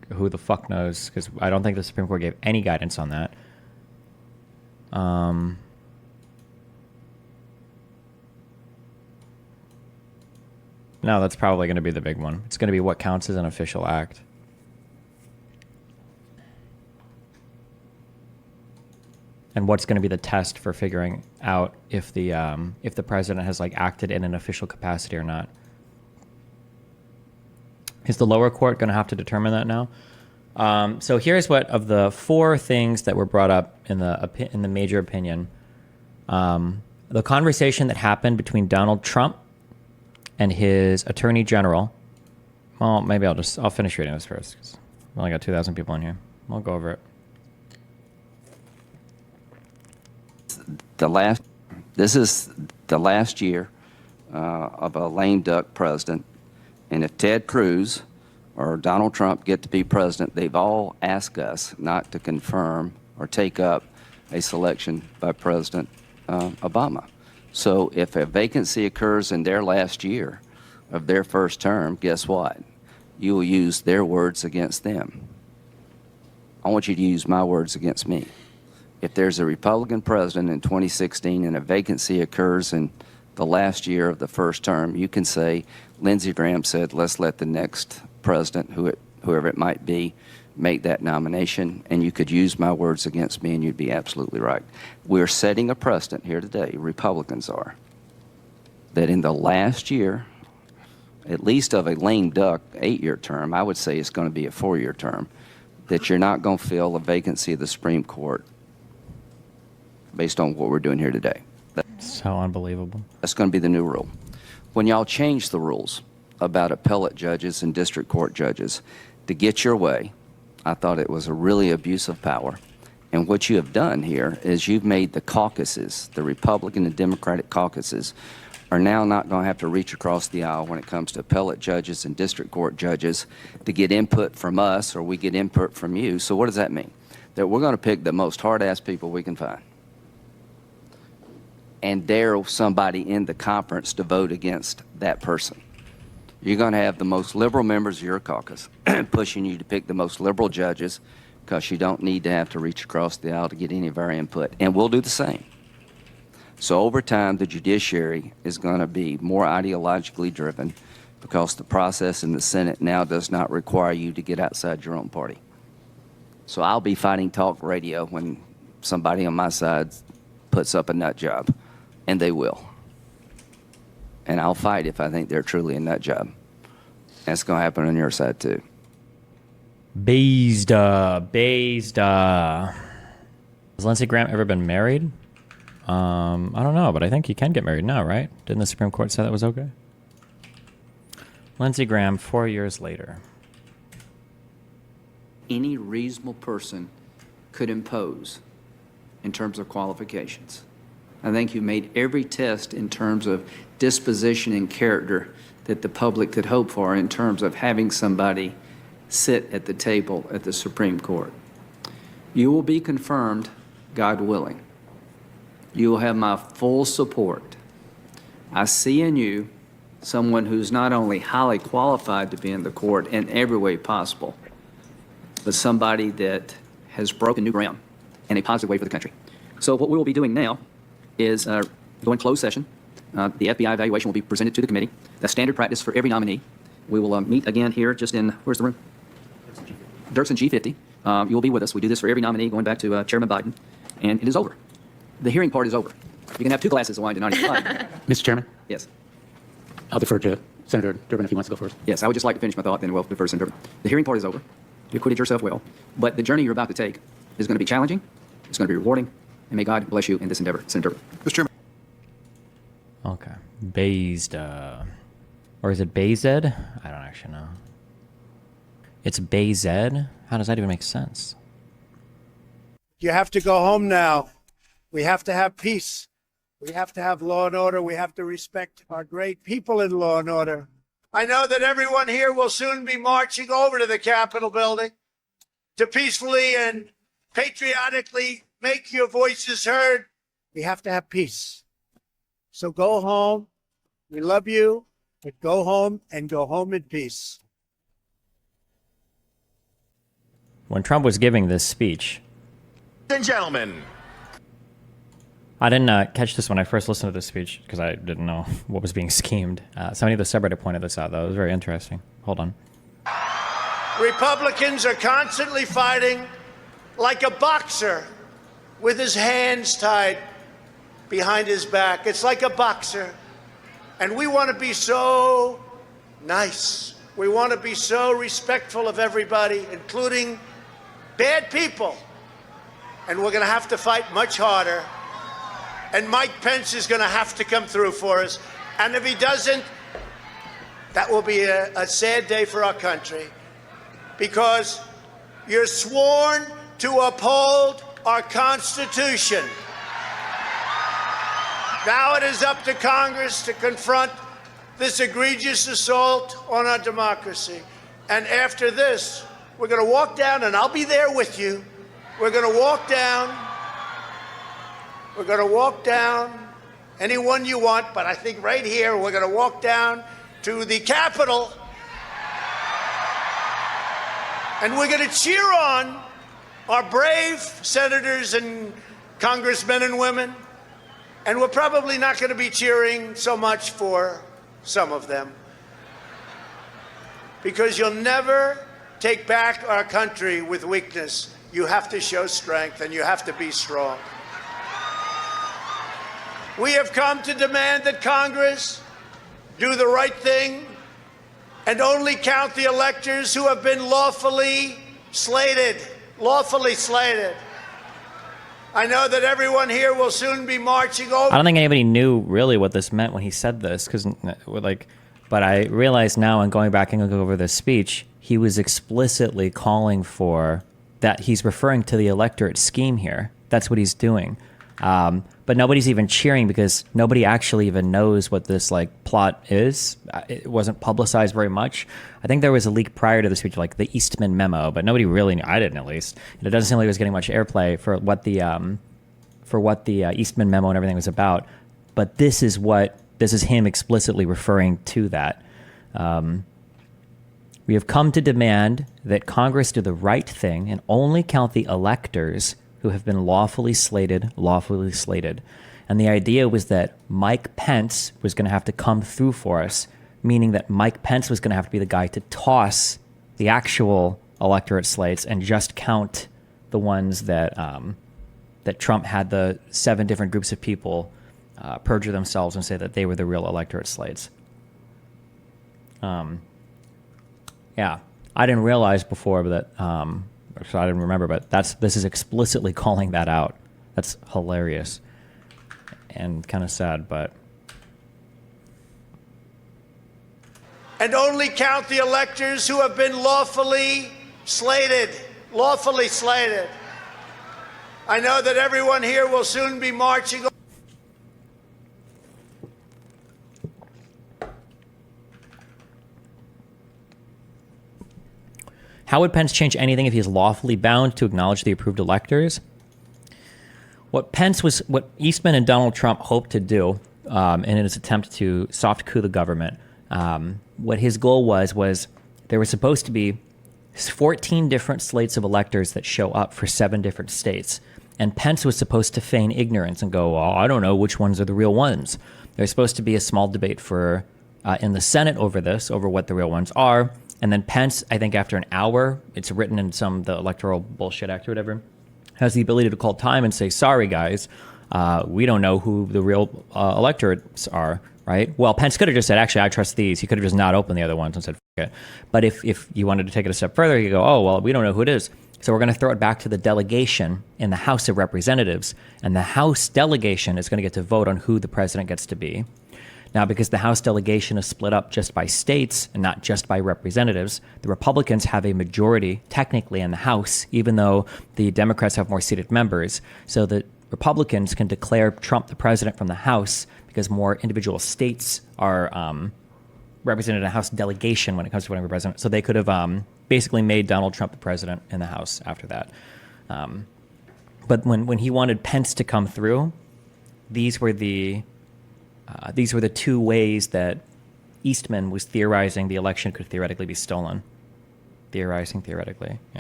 who the fuck knows? Because I don't think the Supreme Court gave any guidance on that. No, that's probably going to be the big one. It's going to be what counts as an official act. And what's going to be the test for figuring out if the president has like acted in an official capacity or not? Is the lower court going to have to determine that now? So here's what of the 4 things that were brought up in the major opinion. The conversation that happened between Donald Trump and his attorney general. Well, maybe I'll finish reading this first, because we only got 2,000 people in here. I'll go over it. This is the last year of a lame duck president, and if Ted Cruz or Donald Trump get to be president, they've all asked us not to confirm or take up a selection by President Obama. So if a vacancy occurs in their last year of their first term, guess what? You will use their words against them. I want you to use my words against me. If there's a Republican president in 2016 and a vacancy occurs in the last year of the first term, you can say, Lindsey Graham said, let's let the next president, whoever it might be, make that nomination, and you could use my words against me, and you'd be absolutely right. We're setting a precedent here today, Republicans are, that in the last year, at least of a lame duck 8-year term, I would say it's going to be a 4-year term, that you're not going to fill a vacancy of the Supreme Court based on what we're doing here today. So unbelievable. That's going to be the new rule. When y'all change the rules about appellate judges and district court judges to get your way, I thought it was a really abuse of power. And what you have done here is you've made the caucuses, the Republican and Democratic caucuses, are now not going to have to reach across the aisle when it comes to appellate judges and district court judges to get input from us, or we get input from you. So what does that mean? That we're going to pick the most hard-ass people we can find and dare somebody in the conference to vote against that person. You're going to have the most liberal members of your caucus pushing you to pick the most liberal judges, because you don't need to have to reach across the aisle to get any of our input. And we'll do the same. So over time, the judiciary is going to be more ideologically driven, because the process in the Senate now does not require you to get outside your own party. So I'll be fighting talk radio when somebody on my side puts up a nut job, and they will. And I'll fight if I think they're truly a nut job. That's going to happen on your side too. Bezda. Has Lindsey Graham ever been married? I don't know, but I think he can get married now, right? Didn't the Supreme Court say that was okay? Lindsey Graham, 4 years later. Any reasonable person could impose in terms of qualifications. I think you made every test in terms of disposition and character that the public could hope for in terms of having somebody sit at the table at the Supreme Court. You will be confirmed, God willing. You will have my full support. I see in you someone who's not only highly qualified to be in the court in every way possible, but somebody that has broken new ground in a positive way for the country. So what we will be doing now is go in closed session. The FBI evaluation will be presented to the committee. That's standard practice for every nominee. We will meet again here just in, where's the room? Dirksen G50. You will be with us. We do this for every nominee going back to Chairman Biden. And it is over. The hearing part is over. You can have 2 glasses of wine to 95. Mr. Chairman, Yes. I'll defer to Senator Durbin if he wants to go first. Yes, I would just like to finish my thought, then we'll defer to Senator Durbin. The hearing part is over. You acquitted yourself well. But the journey you're about to take is going to be challenging. It's going to be rewarding. And may God bless you in this endeavor. Senator Durbin. Mr. Chairman. Okay. Bezda. Or is it Bayzed? I don't actually know. It's Bayzed? How does that even make sense? You have to go home now. We have to have peace. We have to have law and order. We have to respect our great people in law and order. I know that everyone here will soon be marching over to the Capitol building to peacefully and patriotically make your voices heard. We have to have peace. So go home. We love you, but go home and go home in peace. when Trump was giving this speech, and gentlemen. I didn't catch this when I first listened to this speech because I didn't know what was being schemed. Somebody at the subreddit pointed this out, though. It was very interesting. Hold on. Republicans are constantly fighting like a boxer with his hands tied behind his back. It's like a boxer. And we want to be so nice. We want to be so respectful of everybody, including bad people. And we're going to have to fight much harder. And Mike Pence is going to have to come through for us. And if he doesn't, that will be a sad day for our country. Because you're sworn to uphold our Constitution. Now it is up to Congress to confront this egregious assault on our democracy. And after this, we're going to walk down, and I'll be there with you. We're going to walk down. We're going to walk down anyone you want, but I think right here we're going to walk down to the Capitol, and we're going to cheer on our brave senators and congressmen and women, and we're probably not going to be cheering so much for some of them, because you'll never take back our country with weakness. You have to show strength, and you have to be strong. We have come to demand that Congress do the right thing and only count the electors who have been lawfully slated. Lawfully slated. I know that everyone here will soon be marching over. I don't think anybody knew really what this meant when he said this, but I realize now, and going back and looking over this speech, he was explicitly calling for that. He's referring to the electorate scheme here. That's what he's doing. But nobody's even cheering because nobody actually even knows what this plot is. It wasn't publicized very much. I think there was a leak prior to the speech, like the Eastman memo, but nobody really knew. I didn't, at least. And it doesn't seem like it was getting much airplay for what the Eastman memo and everything was about. But this is him explicitly referring to that. We have come to demand that Congress do the right thing and only count the electors who have been lawfully slated. And the idea was that Mike Pence was going to have to come through for us, meaning that Mike Pence was going to have to be the guy to toss the actual electorate slates and just count the ones that that Trump had the 7 different groups of people perjure themselves and say that they were the real electorate slates. Yeah, I didn't realize before that. So I didn't remember, but this is explicitly calling that out. That's hilarious and kind of sad, but. And only count the electors who have been lawfully slated. Lawfully slated. I know that everyone here will soon be marching. How would Pence change anything if he is lawfully bound to acknowledge the approved electors? What Eastman and Donald Trump hoped to do in his attempt to soft coup the government, what his goal was there was supposed to be 14 different slates of electors that show up for 7 different states. And Pence was supposed to feign ignorance and go, well, I don't know which ones are the real ones. There's supposed to be a small debate in the Senate over what the real ones are. And then Pence, I think after an hour, it's written in the Electoral Bullshit Act or whatever, has the ability to call time and say, sorry, guys, we don't know who the real electorates are, right? Well, Pence could have just said, actually, I trust these. He could have just not opened the other ones and said, fuck it. But if you wanted to take it a step further, you go, oh, well, we don't know who it is. So we're going to throw it back to the delegation in the House of Representatives. And the House delegation is going to get to vote on who the president gets to be. Now, because the House delegation is split up just by states and not just by representatives, the Republicans have a majority technically in the House, even though the Democrats have more seated members. So the Republicans can declare Trump the president from the House because more individual states are represented in a House delegation when it comes to voting for president. So they could have basically made Donald Trump the president in the House after that. But when he wanted Pence to come through, these were the 2 ways that Eastman was theorizing the election could theoretically be stolen. Theoretically, yeah.